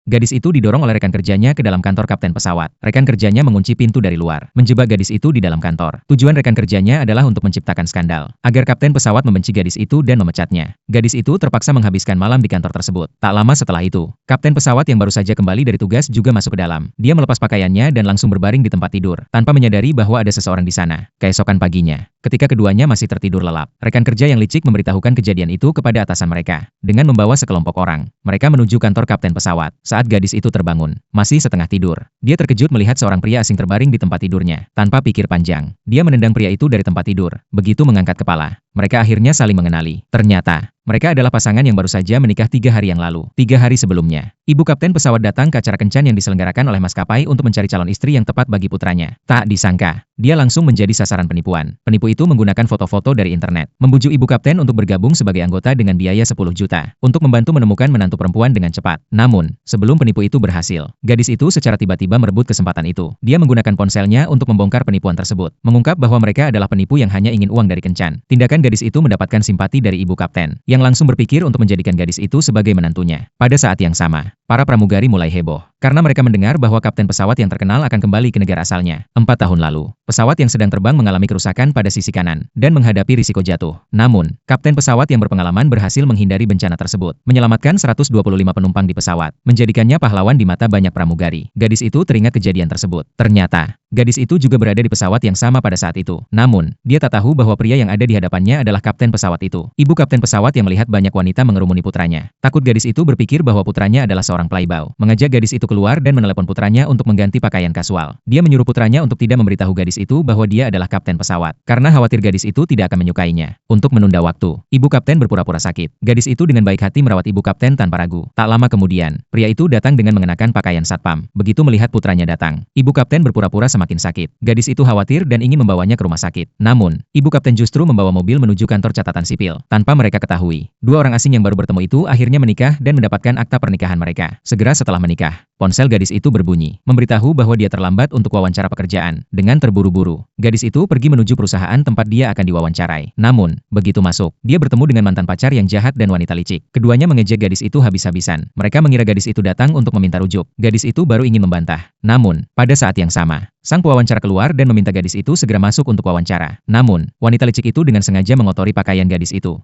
Gadis itu didorong oleh rekan kerjanya ke dalam kantor kapten pesawat. Rekan kerjanya mengunci pintu dari luar, menjebak gadis itu di dalam kantor. Tujuan rekan kerjanya adalah untuk menciptakan skandal, agar kapten pesawat membenci gadis itu dan memecatnya. Gadis itu terpaksa menghabiskan malam di kantor tersebut. Tak lama setelah itu, kapten pesawat yang baru saja kembali dari tugas juga masuk ke dalam. Dia melepas pakaiannya dan langsung berbaring di tempat tidur, tanpa menyadari bahwa ada seseorang di sana. Keesokan paginya, ketika keduanya masih tertidur lelap, rekan kerja yang licik memberitahukan kejadian itu kepada atasan mereka. Dengan membawa sekelompok orang, mereka menuju kantor kapten pesawat. Saat gadis itu terbangun, masih setengah tidur, dia terkejut melihat seorang pria asing terbaring di tempat tidurnya. Tanpa pikir panjang, dia menendang pria itu dari tempat tidur. Begitu mengangkat kepala, mereka akhirnya saling mengenali. Ternyata, mereka adalah pasangan yang baru saja menikah 3 hari yang lalu. 3 hari sebelumnya, ibu kapten pesawat datang ke acara kencan yang diselenggarakan oleh maskapai untuk mencari calon istri yang tepat bagi putranya. Tak disangka, dia langsung menjadi sasaran penipuan. Penipu itu menggunakan foto-foto dari internet, membujuk ibu kapten untuk bergabung sebagai anggota dengan biaya 10 juta, untuk membantu menemukan menantu perempuan dengan cepat. Namun, sebelum penipu itu berhasil, gadis itu secara tiba-tiba merebut kesempatan itu. Dia menggunakan ponselnya untuk membongkar penipuan tersebut, mengungkap bahwa mereka adalah penipu yang hanya ingin uang dari kencan. Tindakan gadis itu mendapatkan simpati dari ibu kapten, yang langsung berpikir untuk menjadikan gadis itu sebagai menantunya. Pada saat yang sama, para pramugari mulai heboh, karena mereka mendengar bahwa kapten pesawat yang terkenal akan kembali ke negara asalnya. 4 tahun lalu, pesawat yang sedang terbang mengalami kerusakan pada sisi kanan, dan menghadapi risiko jatuh. Namun, kapten pesawat yang berpengalaman berhasil menghindari bencana tersebut, menyelamatkan 125 penumpang di pesawat, menjadikannya pahlawan di mata banyak pramugari. Gadis itu teringat kejadian tersebut. Ternyata, gadis itu juga berada di pesawat yang sama pada saat itu. Namun, dia tak tahu bahwa pria yang ada di hadapannya adalah kapten pesawat itu. Ibu kapten pesawat yang melihat banyak wanita mengerumuni putranya. Takut gadis itu berpikir bahwa putranya adalah seorang playboy, mengajak gadis itu keluar dan menelepon putranya untuk mengganti pakaian kasual. Dia menyuruh putranya untuk tidak memberitahu gadis itu bahwa dia adalah kapten pesawat, karena khawatir gadis itu tidak akan menyukainya. Untuk menunda waktu, ibu kapten berpura-pura sakit. Gadis itu dengan baik hati merawat ibu kapten tanpa ragu. Tak lama kemudian, pria itu datang dengan mengenakan pakaian satpam. Begitu melihat putranya datang, ibu kapten berpura-pura semakin sakit. Gadis itu khawatir dan ingin membawanya ke rumah sakit. Namun, ibu kapten justru membawa mobil menuju kantor catatan sipil. Tanpa mereka ketahui, 2 orang asing yang baru bertemu itu akhirnya menikah dan mendapatkan akta pernikahan mereka. Segera setelah menikah, ponsel gadis itu berbunyi, memberitahu bahwa dia terlambat untuk wawancara pekerjaan. Dengan terburu-buru, gadis itu pergi menuju perusahaan tempat dia akan diwawancarai. Namun, begitu masuk, dia bertemu dengan mantan pacar yang jahat dan wanita licik. Keduanya mengejek gadis itu habis-habisan. Mereka mengira gadis itu datang untuk meminta rujuk. Gadis itu baru ingin membantah. Namun, pada saat yang sama, sang pewawancara keluar dan meminta gadis itu segera masuk untuk wawancara. Namun, wanita licik itu dengan sengaja mengotori pakaian gadis itu.